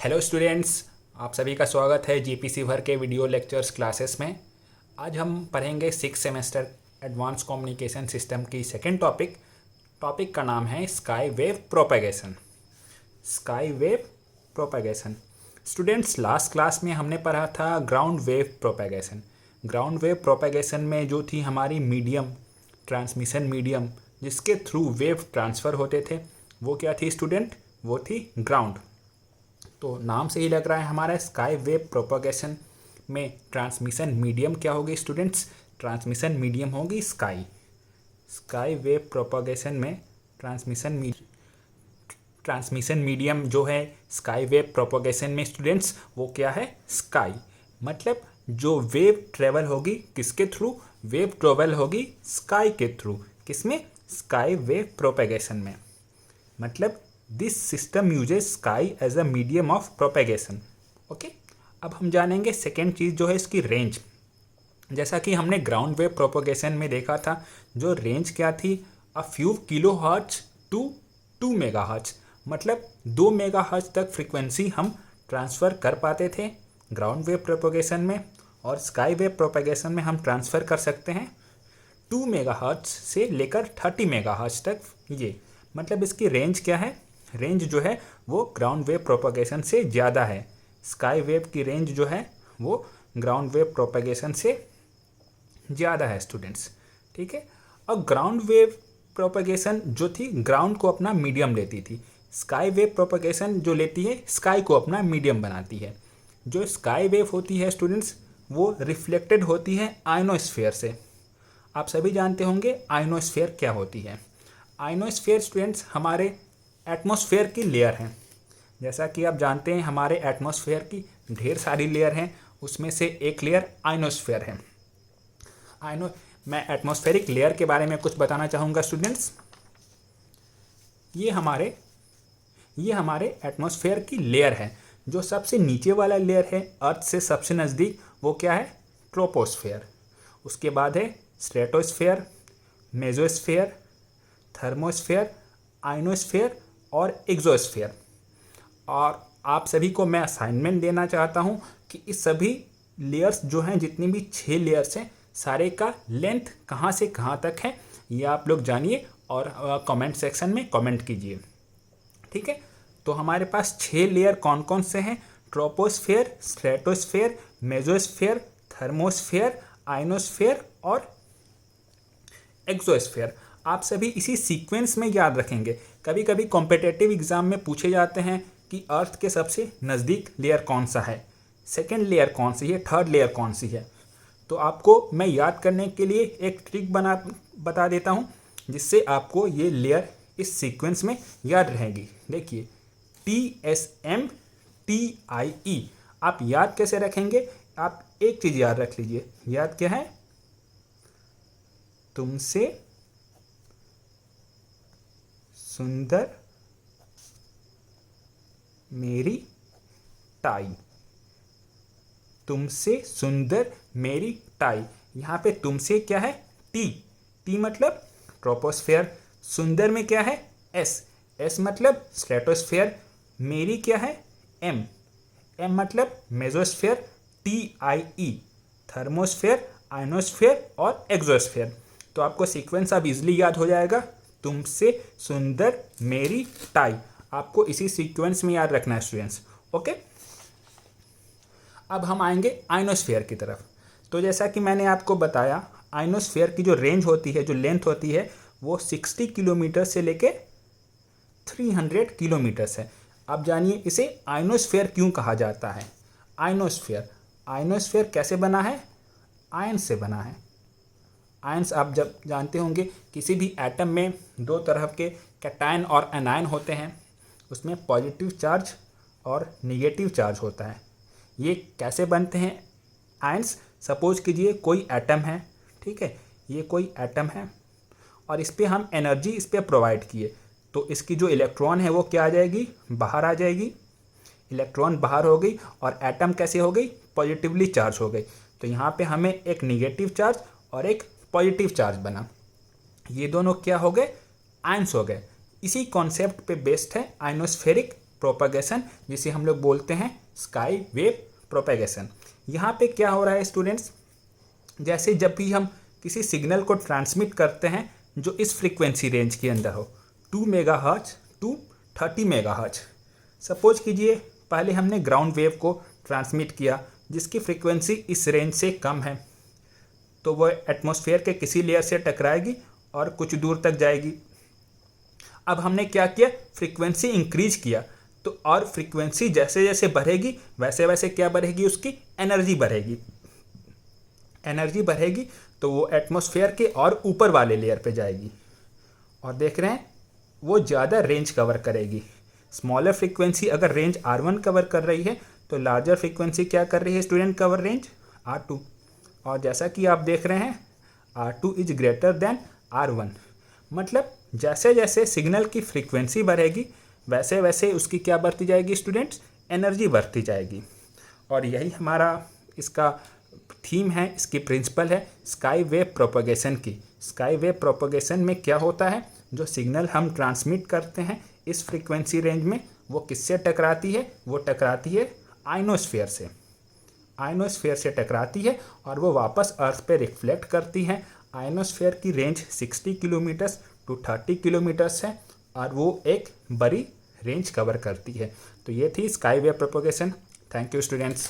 Hello students, आप सभी का स्वागत है जीपीसी भर के वीडियो लेक्चर्स क्लासेस में। आज हम पढ़ेंगे 6 सेमेस्टर एडवांस कम्युनिकेशन सिस्टम की सेकेंड टॉपिक का नाम है sky wave propagation. Sky wave propagation students, last class में हमने पढ़ा था ground wave propagation. Ground wave propagation में जो थी हमारी मीडियम, ट्रांसमिशन मीडियम जिसके थ्रू वेव ट्रांसफ़र होते थे, वो क्या थी स्टूडेंट? वो थी ग्राउंड। तो नाम से ही लग रहा है हमारा स्काई वेव प्रोपेगेशन में ट्रांसमिशन मीडियम क्या होगी स्टूडेंट्स? ट्रांसमिशन मीडियम होगी स्काई। स्काई वेव प्रोपेगेशन में ट्रांसमिशन मीडियम जो है स्काई वेव प्रोपेगेशन में स्टूडेंट्स, वो क्या है? स्काई। मतलब जो वेव ट्रेवल होगी किसके थ्रू? वेव ट्रेवल होगी स्काई के थ्रू। किसमें? स्काई वेव प्रोपेगेशन में। मतलब this system uses sky as a medium of propagation. Okay, अब हम जानेंगे सेकेंड चीज़ जो है इसकी रेंज। जैसा कि हमने ग्राउंड वेव प्रोपेगेशन में देखा था, जो रेंज क्या थी? A few kilo hertz to 2 mega hertz. मतलब 2 मेगा हर्ट्ज तक फ्रीक्वेंसी हम ट्रांसफ़र कर पाते थे ग्राउंड वेव प्रोपेगेशन में, और स्काई वेव प्रोपेगेशन में हम ट्रांसफ़र कर सकते हैं 2 मेगा हर्ट्ज से लेकर 30 मेगा हर्ट्ज तक। ये मतलब इसकी रेंज क्या है? रेंज जो है वो ग्राउंड वेव प्रोपेगेशन से ज़्यादा है। स्काई वेव की रेंज जो है वो ग्राउंड वेव प्रोपेगेशन से ज़्यादा है स्टूडेंट्स। ठीक है। और ग्राउंड वेव प्रोपेगेशन जो थी ग्राउंड को अपना मीडियम लेती थी। स्काई वेव प्रोपेगेशन जो लेती है स्काई को अपना मीडियम बनाती है। जो स्काई वेव होती है स्टूडेंट्स, वो रिफ्लेक्टेड होती है आयनोस्फीयर से। आप सभी जानते होंगे आयनोस्फीयर क्या होती है। आयनोस्फीयर स्टूडेंट्स हमारे एटमॉस्फेयर की लेयर हैं। जैसा कि आप जानते हैं हमारे एटमॉस्फेयर की ढेर सारी लेयर हैं, उसमें से एक लेयर आयनोस्फीयर है। मैं एटमॉस्फेरिक लेयर के बारे में कुछ बताना चाहूँगा स्टूडेंट्स। ये हमारे एटमॉस्फेयर की लेयर है। जो सबसे नीचे वाला लेयर है अर्थ से सबसे नज़दीक, वो क्या है? ट्रोपोस्फेयर। उसके बाद है स्ट्रेटोस्फेयर, मेसोस्फेयर, थर्मोस्फेयर, आयनोस्फेयर और एक्सोस्फेयर। और आप सभी को मैं असाइनमेंट देना चाहता हूं कि इस सभी लेयर्स जो हैं, जितनी भी 6 लेयर्स हैं, सारे का लेंथ कहां से कहां तक है ये आप लोग जानिए और कमेंट सेक्शन में कमेंट कीजिए। ठीक है। तो हमारे पास 6 लेयर कौन कौन से हैं? Troposphere, stratosphere, mesosphere, thermosphere, ionosphere और एक्सोस्फेयर। आप सभी इसी सीक्वेंस में याद रखेंगे। कभी कभी कॉम्पिटिटिव एग्जाम में पूछे जाते हैं कि अर्थ के सबसे नज़दीक लेयर कौन सा है, सेकेंड लेयर कौन सी है, थर्ड लेयर कौन सी है। तो आपको मैं याद करने के लिए एक ट्रिक बता देता हूँ, जिससे आपको ये लेयर इस सीक्वेंस में याद रहेगी। देखिए, TSMTIE आप याद कैसे रखेंगे? आप एक चीज़ याद रख लीजिए। याद क्या है? तुमसे सुंदर मेरी टाई। तुमसे सुंदर मेरी टाई। यहाँ पे तुमसे क्या है? टी मतलब ट्रोपोस्फेयर। सुंदर में क्या है? एस मतलब स्ट्रेटोस्फेयर। मेरी क्या है? एम मतलब मेसोस्फेयर। TIE थर्मोस्फेयर, आयनोस्फेयर और एक्सोस्फेयर। तो आपको सीक्वेंस अब इजीली याद हो जाएगा। तुमसे सुंदर मेरी टाई, आपको इसी सीक्वेंस में याद रखना है स्टूडेंट्स। ओके, अब हम आएंगे आयनोस्फेयर की तरफ। तो जैसा कि मैंने आपको बताया, आयनोस्फेयर की जो रेंज होती है, जो लेंथ होती है, वो 60 किलोमीटर से लेके 300 किलोमीटर है। अब जानिए इसे आयनोस्फेयर क्यों कहा जाता है। आयनोस्फेयर कैसे बना है? आयन से बना है। आयंस आप जब जानते होंगे, किसी भी एटम में 2 तरह के कैटायन और एनायन होते हैं। उसमें पॉजिटिव चार्ज और नेगेटिव चार्ज होता है। ये कैसे बनते हैं आयंस? सपोज कीजिए कोई एटम है, ठीक है, ये कोई एटम है और इस पर हम एनर्जी इस पर प्रोवाइड किए, तो इसकी जो इलेक्ट्रॉन है वो क्या आ जाएगी? बाहर आ जाएगी। इलेक्ट्रॉन बाहर हो गई और एटम कैसे हो गई? पॉजिटिवली चार्ज हो गई। तो यहाँ पे हमें एक निगेटिव चार्ज और एक पॉजिटिव चार्ज बना। ये दोनों क्या हो गए? आयंस हो गए। इसी कॉन्सेप्ट पे बेस्ड है आयनोस्फेरिक प्रोपगेशन, जिसे हम लोग बोलते हैं स्काई वेव प्रोपगेशन। यहाँ पे क्या हो रहा है स्टूडेंट्स, जैसे जब भी हम किसी सिग्नल को ट्रांसमिट करते हैं जो इस फ्रीक्वेंसी रेंज के अंदर हो, 2 मेगाहर्ट्ज टू 30 मेगाहर्ट्ज। सपोज कीजिए पहले हमने ग्राउंड वेव को ट्रांसमिट किया जिसकी फ्रीक्वेंसी इस रेंज से कम है, तो वह एटमॉस्फेयर के किसी लेयर से टकराएगी और कुछ दूर तक जाएगी। अब हमने क्या किया, फ्रीक्वेंसी इंक्रीज किया, तो और फ्रीक्वेंसी जैसे जैसे बढ़ेगी वैसे वैसे क्या बढ़ेगी, उसकी एनर्जी बढ़ेगी। एनर्जी बढ़ेगी तो वो एटमॉस्फेयर के और ऊपर वाले लेयर पे जाएगी और देख रहे हैं वो ज़्यादा रेंज कवर करेगी। स्मॉलर फ्रीक्वेंसी अगर रेंज R1 कवर कर रही है तो लार्जर फ्रीक्वेंसी क्या कर रही है स्टूडेंट, कवर रेंज R2। और जैसा कि आप देख रहे हैं R2 is greater than R1, मतलब जैसे जैसे सिग्नल की फ्रीक्वेंसी बढ़ेगी वैसे वैसे उसकी क्या बढ़ती जाएगी स्टूडेंट्स, एनर्जी बढ़ती जाएगी। और यही हमारा इसका थीम है, इसकी प्रिंसिपल है स्काई वेव प्रोपगेशन की। स्काई वेव प्रोपगेशन में क्या होता है, जो सिग्नल हम ट्रांसमिट करते हैं इस फ्रीक्वेंसी रेंज में वो किससे टकराती है, वो टकराती है आयनोस्फेयर से। आयनोस्फेयर से टकराती है और वो वापस अर्थ पे रिफ्लेक्ट करती है। आयनोस्फेयर की रेंज 60 किलोमीटर्स टू 30 किलोमीटर्स है और वो एक बड़ी रेंज कवर करती है। तो ये थी sky wave propagation. Thank you students.